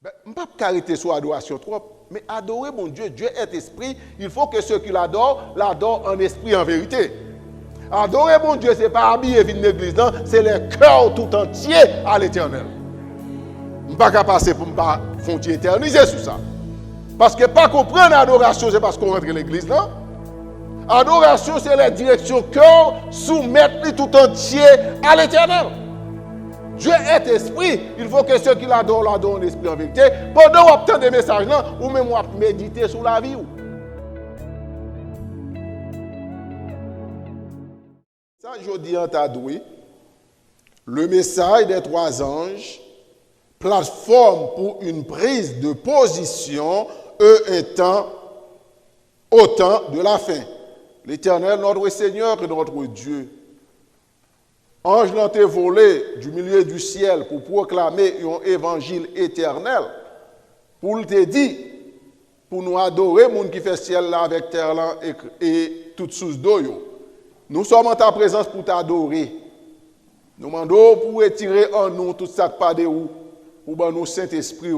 Je ne peux pas arrêter sur l'adoration trop, mais adorer mon Dieu, Dieu est esprit, il faut que ceux qui l'adorent en esprit en vérité. Adorer mon Dieu, ce n'est pas habiller une église, non, c'est le cœur tout entier à l'éternel. Je ne peux pas passer pour me faire éterniser sur ça. Parce que pas comprendre l'adoration, c'est parce qu'on rentre dans l'église, non? Adoration, c'est la direction cœur, soumettre tout entier à l'éternel. Dieu est esprit. Il faut que ceux qui l'adorent en esprit en vérité. Pendant qu'on obtient des messages là, ou même on méditer sur la vie. Ça, je dis en t'adoué, le message des trois anges, plateforme pour une prise de position, eux étant au temps de la fin. L'Éternel, notre Seigneur et notre Dieu, ange l'ont été volé du milieu du ciel pour proclamer un évangile éternel, pour te dire, pour nous adorer, monde qui fait ciel là avec terre là et toute source d'eau. Nous sommes en ta présence pour t'adorer. Nous demandons pour retirer en nous tout ça pas de où, pour nous Saint-Esprit,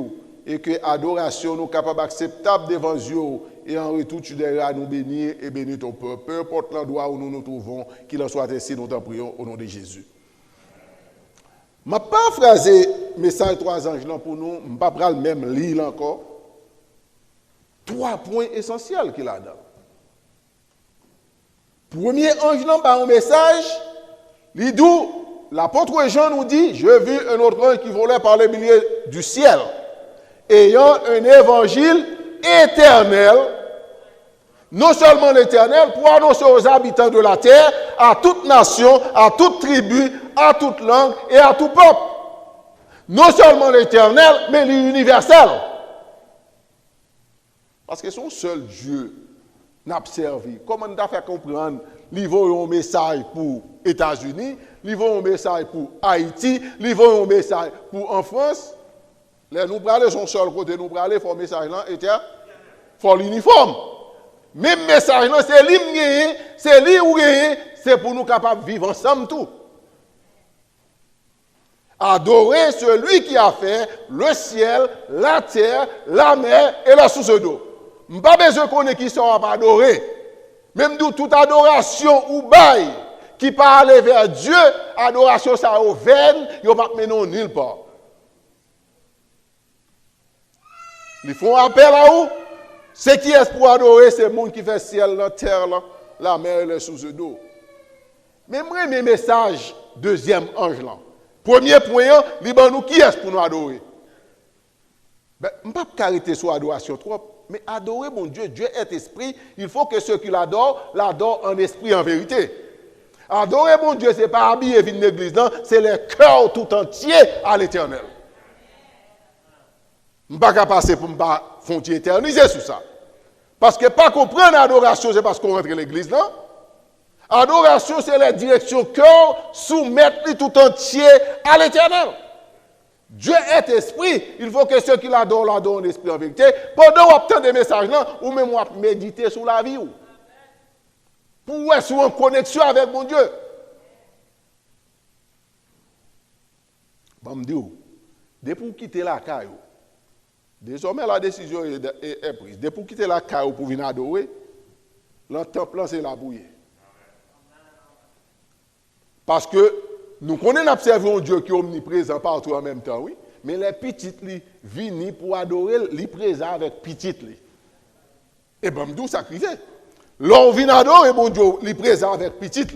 et que l'adoration nous capable acceptable devant Dieu. Et en retour, tu devras nous bénir et bénir ton peuple. Peu importe l'endroit où nous nous trouvons, qu'il en soit ainsi, nous t'en prions au nom de Jésus. Je ne vais pas phraser le message 3 anges pour nous, je ne vais pas le même lire encore. 3 points essentiels qu'il a dans. Premier ange par un message, il dit, l'apôtre Jean nous dit, je vis un autre ange qui volait par le milieu du ciel, ayant un évangile éternel, non seulement l'éternel, pour annoncer aux habitants de la terre, à toute nation, à toute tribu, à toute langue et à tout peuple. Non seulement l'éternel, mais l'universel. Parce que son seul Dieu n'a pas servi. Comment on a fait comprendre, il vaut un message pour les États-Unis, il vaut un message pour Haïti, il vaut un message pour en France. Là, nous parlons son seul côté, nous parlons, il faut un message là, et faut l'uniforme. Même message là, c'est lui c'est lui ou c'est pour nous capables de vivre ensemble tout. Adorer celui qui a fait le ciel, la terre, la mer et la source d'eau. Je n'ai pas besoin qu'on ait qui soit pas adorer. Même de toute adoration ou bail qui parle vers Dieu, adoration ça au vaine, il ne va pas mener nulle part. Ils font appel à où? Ce qui est pour adorer, c'est le monde qui fait ciel, la terre, la mer et les sources d'eau. Mais moi, mes messages, deuxième ange là. Premier point, nous qui est pour nous adorer? Ben, je ne peux pas arrêter sur l'adoration trop, mais adorer mon Dieu, Dieu est esprit, il faut que ceux qui l'adorent en esprit en vérité. Adorer mon Dieu, ce n'est pas habiller une église, non, c'est le cœur tout entier à l'éternel. Je ne peux pas passer pour me faire éterniser sur ça. Parce que pas comprendre l'adoration, c'est parce qu'on rentre dans l'église, non? Adoration, c'est la direction cœur, soumettre tout entier à l'éternel. Dieu est esprit. Il faut que ceux qui l'adorent en esprit en vérité. Pendant qu'on obtient des messages là, ou même on méditer sur la vie. Pour être en connexion avec mon Dieu. Bon, me dire, depuis pour quitter la caille, désormais la décision est prise. Depuis pour quitter la caille pour venir adorer, le temple c'est la bouillie. Parce que nous connaissons observer un Dieu qui est omniprésent partout en même temps, oui. Mais les petites viennent pour adorer, les présents avec petites. Et bien, d'où ça criait. L'on vient adorer mon Dieu, les présents avec petites.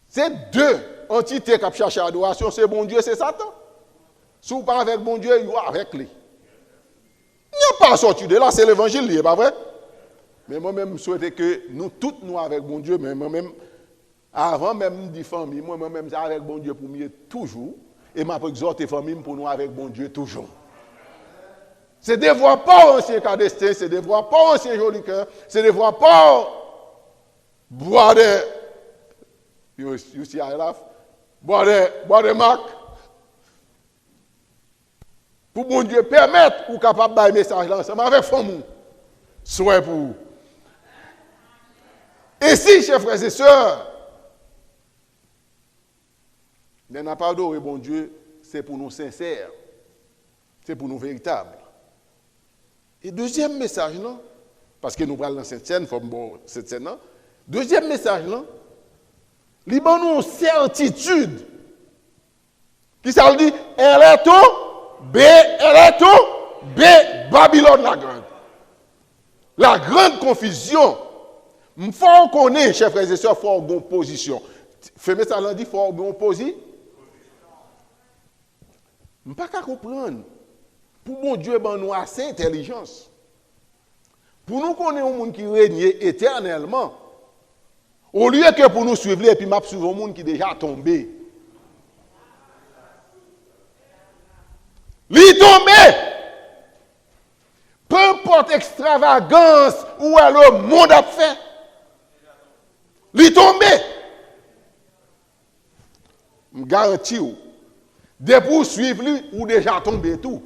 C'est deux entités qui cherchent l'adoration, c'est bon Dieu, c'est Satan. Si vous pas avec bon Dieu, il va avec lui. Il n'y a pas sorti de là, c'est l'évangile, n'est pas vrai? Mais moi-même, je souhaite que nous tous, nous avec bon Dieu, mais moi-même, avant même de famille, moi-même, j'ai avec bon Dieu pour mieux toujours. Et m'a exhorté famille pour nous avec bon Dieu toujours. C'est de voir pas ancien cas destin, c'est de voir pas ancien joli cœur, c'est de voir pas boire de. You see I laugh? Boire de marque. Pour bon Dieu permettre ou capable de message là ensemble avec famille. Soit pour vous. Et si, chers frères et sœurs, nous n'avons pas adoré bon Dieu, c'est pour nous sincères. C'est pour nous véritables. Et deuxième message, non? Parce que nous parlons dans cette scène, il faut bon cette scène, non? Deuxième message, non? Liban nous une certitude. Qui ça veut dire? Elle est tout, B, elle est tout, B, Babylone la grande. La grande confusion. Il faut connaître, chers frères et sœurs, il faut avoir une position. Fais-moi ça, il dit, il faut avoir une position. Je ne peux pas comprendre. Pour mon Dieu, ben, nous avons assez d'intelligence. Pour nous connaître un monde qui règne éternellement, au lieu que pour nous suivre, et puis m'a suivre un monde qui est déjà tombé. Li tombé. Peu importe extravagance où est le monde a fait. Li tombé. Je garantis ou. De poursuivre lui ou déjà tombé tout.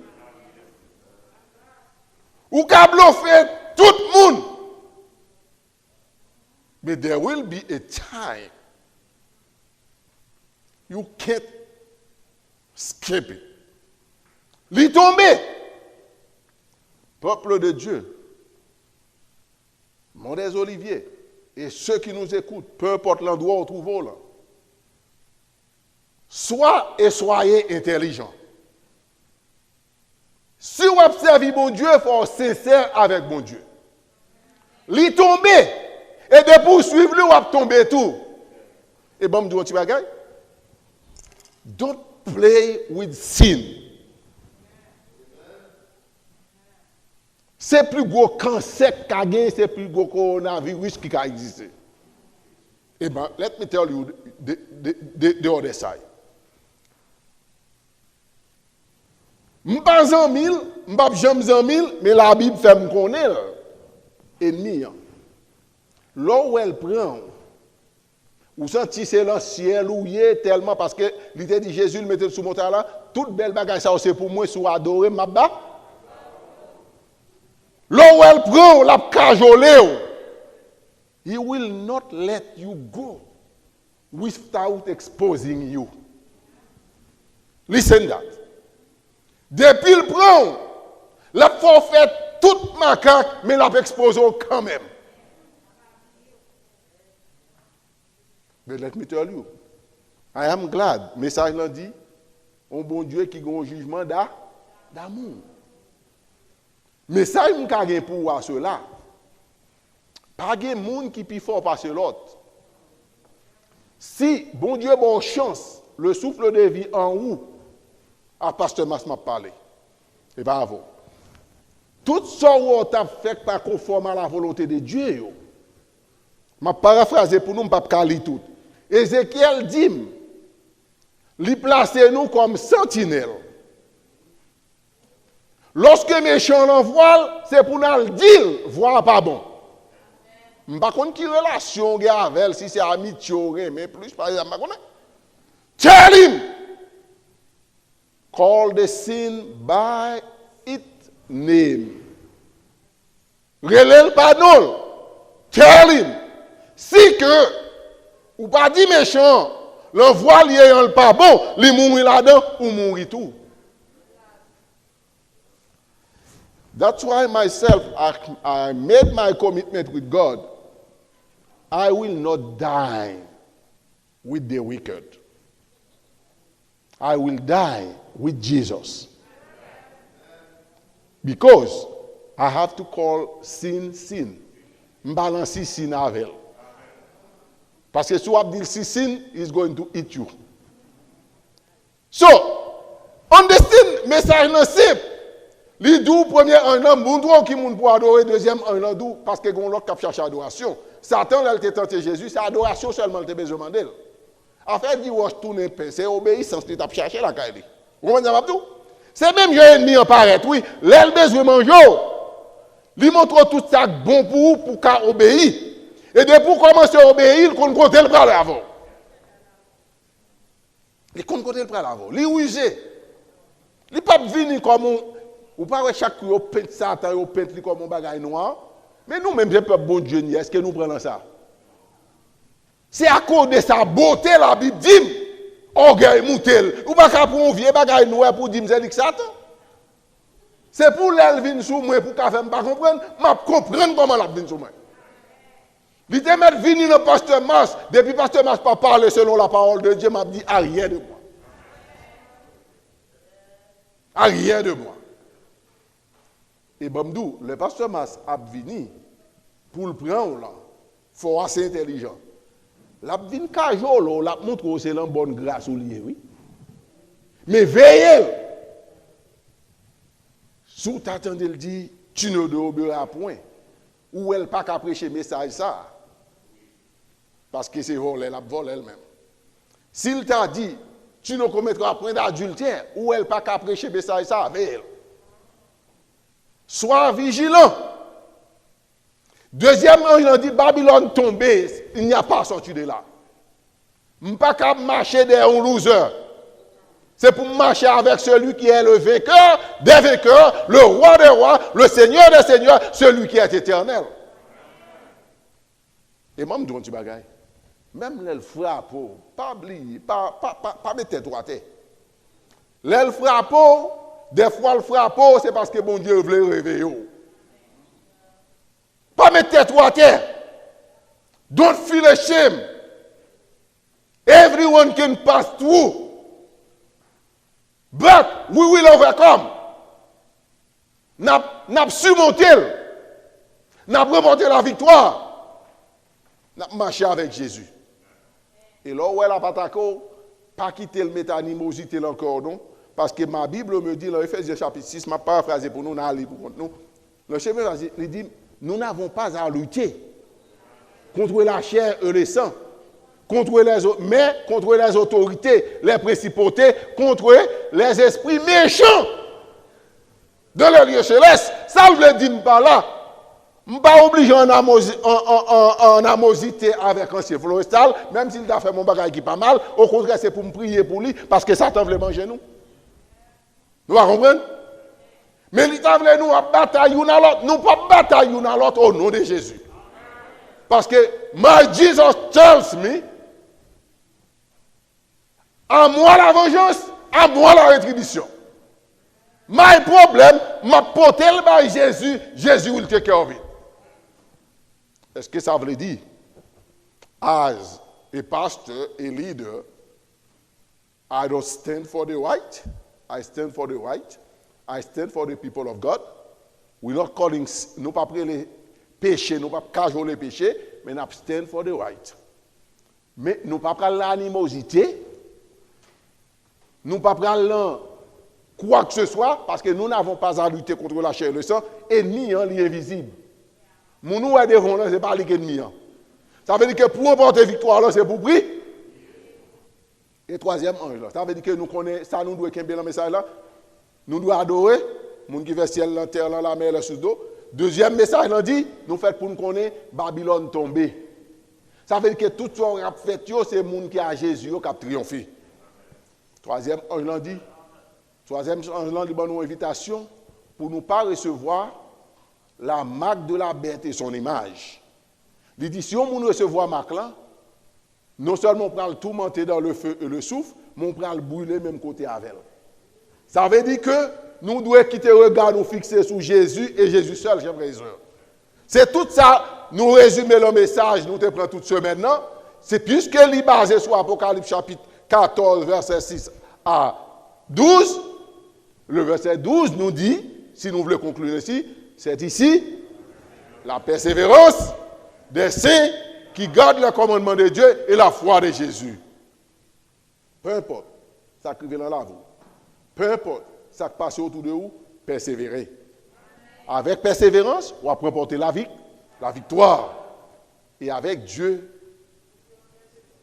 Ou kablo fait tout le monde. But there will be a time you can't skip it. Li tombé. Peuple de Dieu. Mon des Oliviers. Et ceux qui nous écoutent, peu importe l'endroit où vous trouvez là. Soyez intelligents. Si vous observez bon Dieu, il faut être sincère avec bon Dieu. Li tomber et de poursuivre lui, vous va tomber tout. Et bon, je dis un petit bagage. Don't play with sin. C'est plus gros cancer qu'a gagné, c'est plus gros coronavirus qui a existé. Eh bien, let me tell you the other side. Je ne suis pas en mille, je ne suis jamais en mille, mais la Bible fait me connaître. Ennemi. Là où elle prend, vous sentez c'est le ciel où il est tellement, parce que l'idée de Jésus le mettait sous mon talent, toute belle bagaille, ça c'est pour moi, sous adorer, ma bas. Là où elle prend, la cajolée. He will not let you go without exposing you. Listen that. Depuis le prend, la forfait toute macaque, mais la expose quand même. But let me tell you, I am glad. Message l'a dit, un bon Dieu qui a un jugement d'amour. Message m'a gagné pour cela. Pas de monde qui est plus fort que l'autre. Si bon Dieu a bonne chance, le souffle de vie en haut, à pasteur Mas m'a parlé. Et bravo. Tout ça où on a fait pas conforme à la volonté de Dieu. Je paraphrase pour nous, je ne peux pas lire tout. Ézéchiel dit, il place nous comme sentinelle. Lorsque méchant l'envoie, c'est pour nous dire, voir pas bon. Je ne sais pas quelle relation il y a avec elle, si c'est amitié, mais plus par exemple, je ne sais pas. Tell him. Call the sin by its name. Relève pardon. Tell him. Si que, ou pas dit méchant, l'envoi lié en pas bon, li mourir là-dedans, ou mourir tout. That's why myself, I made my commitment with God. I will not die with the wicked. I will die with Jesus. Because I have to call sin, sin. M'balancer sin avec. Parce que si vous dites si sin, is going to eat you. So, understand, message non simple. Les deux premiers un homme, bon qui moun pour adorer, deuxième un homme parce que gon l'autre qui cherche adoration. Satan là il tenté Jésus, c'est adoration seulement il besoin demander. En fait, dit wash tourner pain, c'est obéissance qu'il t'a cherché la caille. Vous comprenez ça tout? C'est même jeu ennemi en paraître, oui, l'aile besoin manger. Lui montre tout ça bon pour qu'à obéir. Et de pour commencer à obéir, qu'on compte le bras avant. Il compte le bras avant. Lui user. Il pas venir comme ou pas chaque jour peint Satan, ou peint comme un bagage noir. Mais nous même peuple bon Dieu, est-ce que nous prenons ça? C'est à cause de sa beauté la Bible dit orgueil moutel. Ou pas pour un vieux bagage noir pour dire c'est Satan. C'est pour l'elvin sous moi, pour qu'elle ne comprenne pas, je comprends comment elle vient sous moi. Il te met venir le pasteur Mas, depuis le pasteur Mas pas parler selon la parole de Dieu, m'a dit arrière de moi. Arrière de moi. Et Bamdou, le pasteur Mas a venu pour le prendre là, il faut assez intelligent. La vin cajolo, la montre que c'est la bonne grâce ou lié, oui. Mais veillez. Sous t'attendez le dit, tu ne déobéiras point. Ou elle pas qu'à prêcher message ça. Parce que c'est volé, elle a volé elle-même. S'il t'a dit, tu ne commettras point d'adultère, ou elle pas qu'à prêcher message ça, avec elle. Sois vigilant. Deuxièmement, il a dit, Babylone tombée, il n'y a pas sorti de là. Je ne pas qu'à marcher derrière un loser. C'est pour marcher avec celui qui est le vainqueur des vainqueurs, le roi des rois, le seigneur des seigneurs, celui qui est éternel. Et moi, je me dis un petit bagage. Même les frappe, pas oublier, pas mettre tête à terre. Les frappe, des fois le frappe, c'est parce que bon Dieu veut réveiller. Pas mettre tête à terre. Don't feel ashamed. Everyone can pass through. But we will overcome. N'a surmonté. N'a remporté la victoire. N'a marché avec Jésus. Et là où elle a pas quitter le métanimosité encore, non? Parce que ma Bible me dit, dans Ephésiens chapitre 6, ma paraphrase pour nous, on a allé pour nous. Le chef il dit, nous n'avons pas à lutter contre la chair et le sang, mais contre les autorités, les principautés, contre les esprits méchants de le lieu céleste. Ça veut dire par là. Je ne suis pas obligé en amosité avec un chef florestal, même s'il a fait mon bagage qui pas mal. Au contraire, c'est pour me prier pour lui, parce que Satan veut manger nous. Nous comprenons? Mais il veut nous batailler l'un à l'autre. Nous ne pas batailler l'un à l'autre au nom de Jésus. Parce que my Jesus tells me, à moi la vengeance, à moi la rétribution. My problem, m'a porté le par Jésus, Jésus will take care of it. Est-ce que ça veut dire, as a pastor, a leader, I don't stand for the right, I stand for the right, I stand for the people of God. We're not calling, nous pas prendre les péchés, nous pas cajoler les péchés, mais nous stand for the right. Mais nous pas prendre l'animosité, nous pas prendre quoi que ce soit, parce que nous n'avons pas à lutter contre la chair et le sang, ennemi l'invisible. Mon nous est devant là, c'est pas l'ennemi. Ça veut dire que pour remporter victoire là, c'est pour prier. Et troisième ange là, ça veut dire que nous connaissons, ça nous doit qu'un bel message là, nous devons adorer, moun qui fait ciel, la terre, la mer, le sous d'eau. Deuxième message là dit, nous fait pour nous connaître Babylone tombée. Ça veut dire que tout ce qu'on a fait, c'est moun qui a Jésus qui a triomphé. Troisième ange là dit, une invitation pour ne pas recevoir la marque de la bête et son image. Il dit, si on recevoir la marque là, non seulement on prend le tourmenter dans le feu et le souffle, mais on prend le brûler même côté avec elle. Ça veut dire que nous devons quitter le regard, nous fixer sur Jésus et Jésus seul, chers frères et sœurs. C'est tout ça, nous résumer le message, nous te prenons toute semaine maintenant. C'est puisque il est basé sur Apocalypse chapitre 14, verset 6 à 12. Le verset 12 nous dit, si nous voulons conclure ici, c'est ici la persévérance des saints qui gardent le commandement de Dieu et la foi de Jésus. Peu importe, ça qui vient dans la vie. Peu importe, ça qui passe autour de vous, persévérer. Avec persévérance, on va remporter la victoire. Et avec Dieu,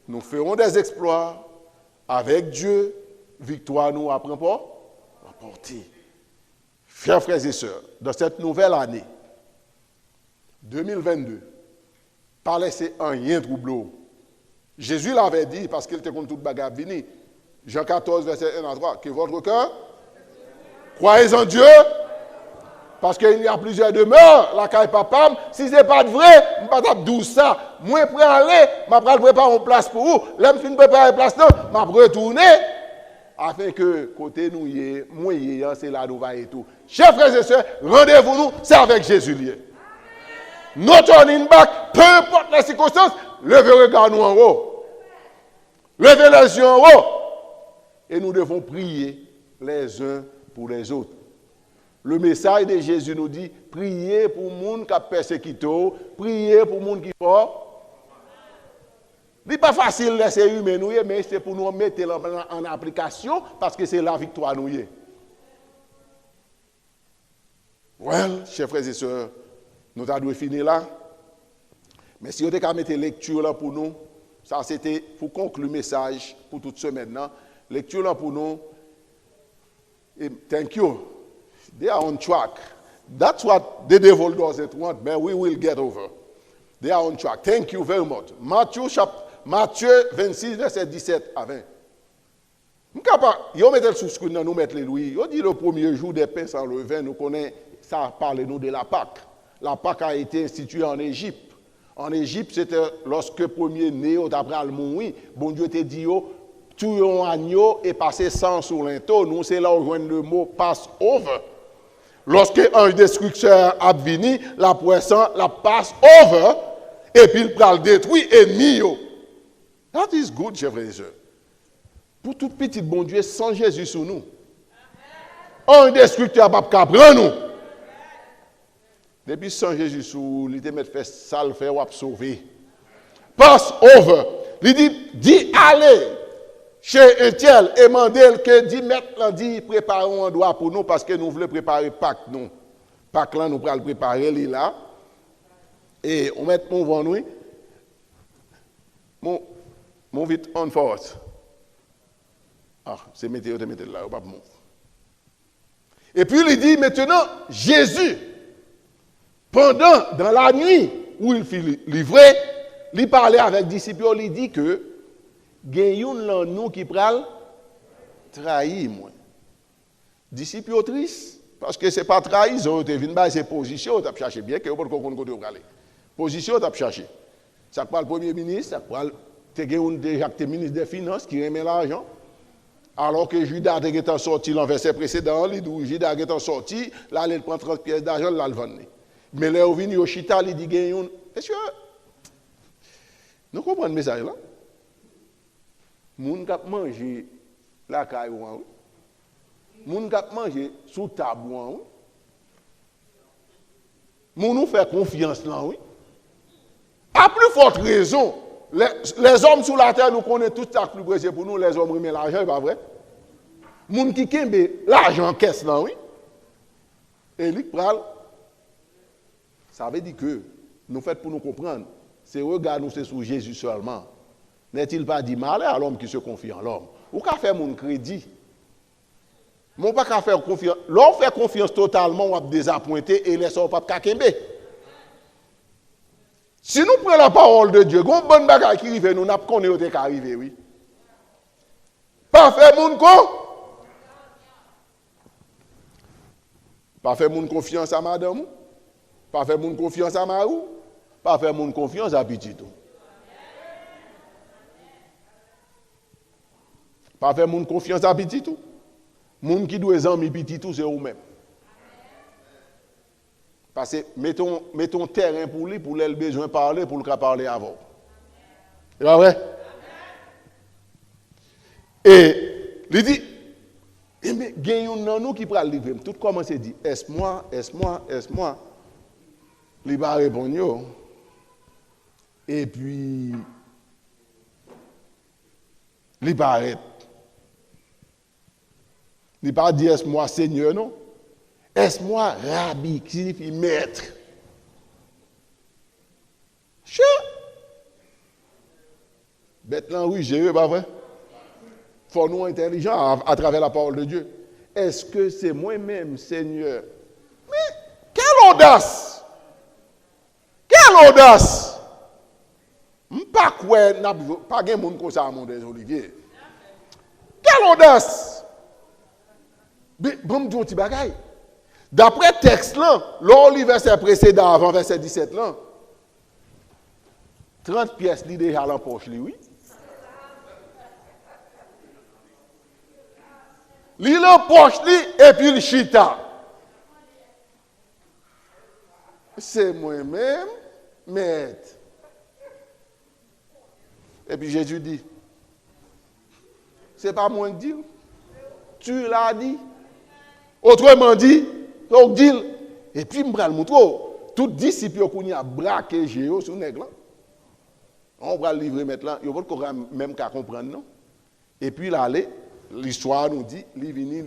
nous ferons des exploits. Avec Dieu, victoire nous apprend pas. Porter. Chers frères et sœurs, dans cette nouvelle année 2022, pas laisser un rien troubler. Jésus l'avait dit parce qu'il était contre toute bagarre venue. Jean 14, verset 1 à 3, que votre cœur, croyez en Dieu, parce qu'il y a plusieurs demeures, la caille papa, si ce n'est pas de vrai, je ne vais pas dire ça. Moi, je vais aller, je vais préparer une place pour vous. Là, je vais préparer une place, je vais retourner afin que côté nous y moyen c'est là nous va et tout. Chers frères et sœurs, rendez-vous nous, c'est avec Jésus lié. Not turning back, peu importe les circonstances, levez le regard nous en haut. Levez les yeux en haut. Et nous devons prier les uns pour les autres. Le message de Jésus nous dit, priez pour les gens qui persécutent, priez pour les gens qui font. Ce n'est pas facile de laisser humain, mais c'est pour nous mettre en application parce que c'est la victoire nous. Well, chers frères et sœurs, nous avons fini là. Mais si vous avez mettre lecture là pour nous, ça c'était pour conclure le message pour toute semaine. Lecture là pour nous. Thank you. They are on track. That's what the devil doesn't want, but we will get over. They are on track. Thank you very much. Matthieu 26, verset 17 à 20. Vous mettez le sous-screen, nous mettons les louis. Vous dit le premier jour des pains sans levain, nous connaissons, ça parle nous de la Pâque. La Pâque a été instituée en Égypte. En Égypte, c'était lorsque le premier né, d'après le mourir, bon Dieu te dit, tuez un agneau et passez sang sur l'inteau. Nous, c'est là où on joint le mot pass over. Lorsque l'ange destructeur a venu, la poisson la passe over, et puis il prend le détruit ennemi. That is good, chers frères et sœurs. Pour tout petit bon Dieu, sans Jésus sur nous. Un destructeur va pas prendre nous. Depuis sans Jésus sur nous, il te met fait ça, le fait ou sauver. Pass over. Il dit allez chez un tel et mandez que 10 mètres là dit préparons un endroit pour nous parce que nous voulons préparer Pâques nous. Pâques là nous prenons le préparer là. Et on met mon vent nous. Move it on forward. Ah, c'est météo, là, on va move. Et puis il dit maintenant, Jésus, dans la nuit où il fut livré, il parlait avec les disciples, il dit que il y a un nous qui pral trahir moi. Disciples tristes, parce que ce n'est pas trahison, tu viens c'est position, tu as cherché bien que vous ne pouvez pas aller. Position, tu as cherché. Ça parle le Premier ministre, ça parle. Tu as déjà le ministre des Finances qui remet l'argent. Alors que Judas était sorti dans le verset précédent, Judas était sorti, là, il prend 30 pièces d'argent, là, il vend. Mais là, il vient au Chita, il dit, est-ce que nous comprenons le message là? Moun k'ap manger la caille ou moun k'ap manger sous table ou moun nous fait confiance là oui. À plus forte raison, les hommes sur la terre nous connaissent tout ça plus précieux pour nous les hommes remettent l'argent pas vrai. Moun qui kembe l'argent en caisse là oui. Et lui pral ça veut dire que nous fait pour nous comprendre, c'est regard nous c'est sur Jésus seulement. N'est-il pas dit mal à l'homme qui se confie en l'homme? Ou qu'à faire mon crédit? Mon pas qu'à faire confiance. L'on fait confiance totalement, on va désappointer et laisse pas kakembe. Si nous prenons la parole de Dieu, une bonne bagarre qui arrive, nous n'avons pas qu'à arriver, oui. Pas faire mon pas faire mon confiance à madame, pas faire mon confiance à Marou, pas faire mon confiance à Petito. Pas faire mon confiance à petit tout. Moun qui doit amis petit tout c'est vous-même. Parce que mettons terrain pour lui pour le besoin de parler pour le parler avant. C'est pas vrai? Et il dit mais gagne nan nous qui pral livrer tout commence à dire est-moi. Il va répondre et puis il va arrêter. Il ne pas dire est-moi Seigneur, non? Est-moi Rabbi, qui signifie maître. Chut! Bête là, oui, j'ai pas vrai? Faut nous intelligents à travers la parole de Dieu. Est-ce que c'est moi-même, Seigneur? Mais quelle audace! Quelle audace! Pas quoi, pas de monde comme ça, mon des Olivier. Quelle audace! Bon, petit bagaille. D'après le texte là, le verset précédent avant verset 17 là, 30 pièces li déjà dans poche li, oui. li l'empoche li, et puis le chita. C'est moi-même, maître. Et puis Jésus dit, c'est pas moi qui dis, tu l'as dit. Autrement dit, donc dit, et puis me le montrer, tout disciple qui a braqué Jésus sur nèg là. On va le livrer maintenant, il faut pas même qu'à comprendre non. Et puis là l'histoire nous dit, il vient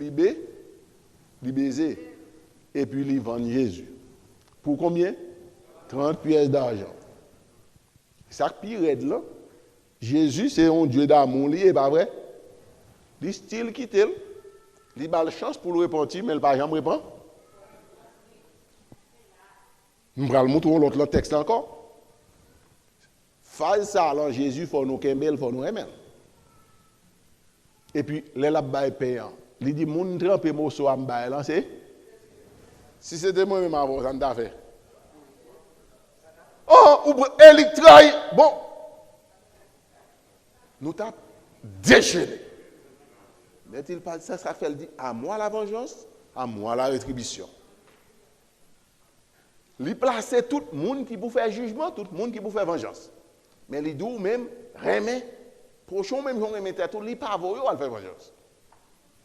il baiser et puis il vend Jésus. Pour combien? 30 pièces d'argent. Ça pire là. Jésus c'est un Dieu d'amour, il est pas vrai? Il style quitte, il a la chance pour le repentir mais il pas jamais répond. Nous allons montrer l'autre texte encore. Phase ça alors Jésus faut nous kembel, faut nous aimer. Et puis les la bail payant. Il dit moun tremper morceau à bail là c'est si c'était moi même avant ça t'a fait. Oh, ou électraille. Bon. Nous t'a déchaîné. N'est-il pas ça fait dit à moi la vengeance, à moi la rétribution. Il place tout le monde qui peut faire jugement, tout le monde qui peut faire vengeance. Mais les deux même remet prochain même on remet tout li pas voyo à faire vengeance.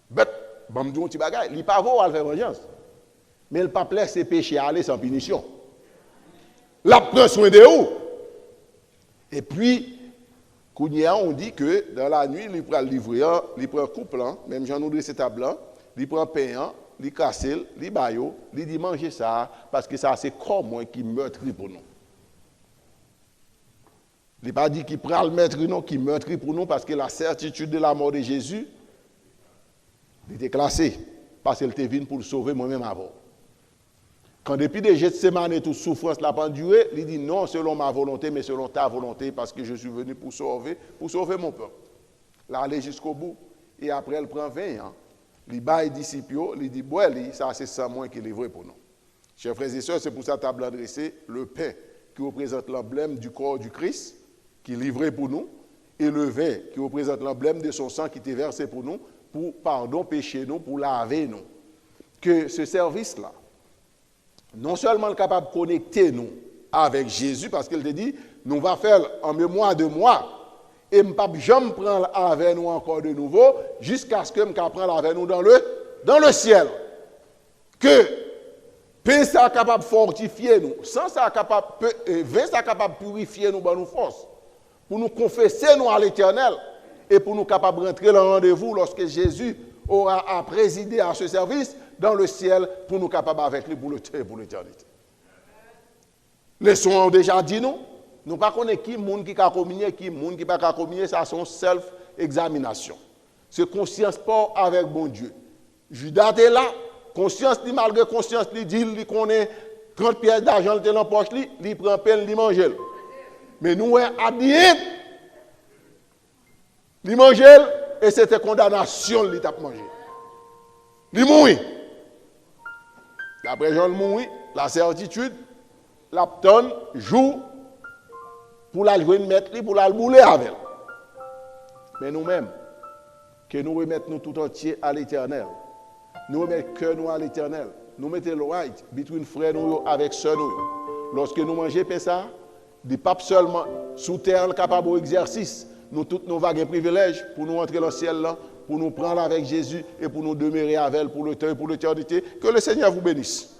Bête, bon me dit un petit bagage, li pas voyo à faire vengeance. Mais le pas laisser péché aller sans punition. La prend soin de où? Et puis Kounia, on dit que dans la nuit, il prend le livrer, il prend couple, même Jean nous dit cette table, il prend pain, il casse, il baille, il dit manger ça, parce que ça c'est comme moi qui meurtrit pour nous. Il n'a pas dit qu'il prend le meurtri, non, qui meurtrit pour nous, parce que la certitude de la mort de Jésus, il était classé, parce qu'il était venu pour le sauver moi-même avant. Quand depuis des Gethsémane et toute souffrance l'a pas duré, il dit non selon ma volonté, mais selon ta volonté, parce que je suis venu pour sauver mon peuple. Là, aller jusqu'au bout. Et après, il prend 20 ans. Il baille disciples, il dit, ouais, ça c'est ça moins qui est livré pour nous. Chers frères et sœurs, c'est pour ça que tu as adressé le pain qui représente l'emblème du corps du Christ, qui est livré pour nous, et le vin qui représente l'emblème de son sang qui était versé pour nous, pour pardon péché nous, pour laver nous. Que ce service-là, non seulement capable de connecter nous avec Jésus, parce qu'il te dit, nous va faire en mémoire de moi, et je ne peux jamais prendre avec nous encore de nouveau, jusqu'à ce que je prenne avec nous dans le ciel. Que pain ça capable de fortifier nous, sans ça capable, vin ça capable de purifier nous dans nos forces, pour nous confesser nous à l'éternel, et pour nous capable de rentrer dans le rendez-vous lorsque Jésus aura à présider à ce service, dans le ciel pour nous capables avec lui pour l'éternité. Les sons ont déjà dit nous ne pas connaître qui monde qui a communié, qui monde qui pas communier, ça son self-examination. C'est conscience pas avec bon Dieu. Judas est là, conscience lui malgré conscience lui dit il connaît 30 pièces d'argent dans la poche lui, il prend peine il mange. Mais nous a dit il mange et c'était condamnation il t'a mangé. Il mourit. Après Jean le mourit, la certitude, l'aptonne joue pour la jouer mettre pour la bouler avec. Mais nous-mêmes, que nous remettons tout entier à l'éternel. Nous remettons que nous à l'éternel. Nous mettons le right between frères nous avec sœurs nous. Lorsque nous mangeons ça, des papes seulement sous terre capable d'exercice. Nous tous nos vagues privilèges pour nous entrer dans le ciel là, pour nous prendre avec Jésus et pour nous demeurer avec elle pour le temps et pour l'éternité. Que le Seigneur vous bénisse.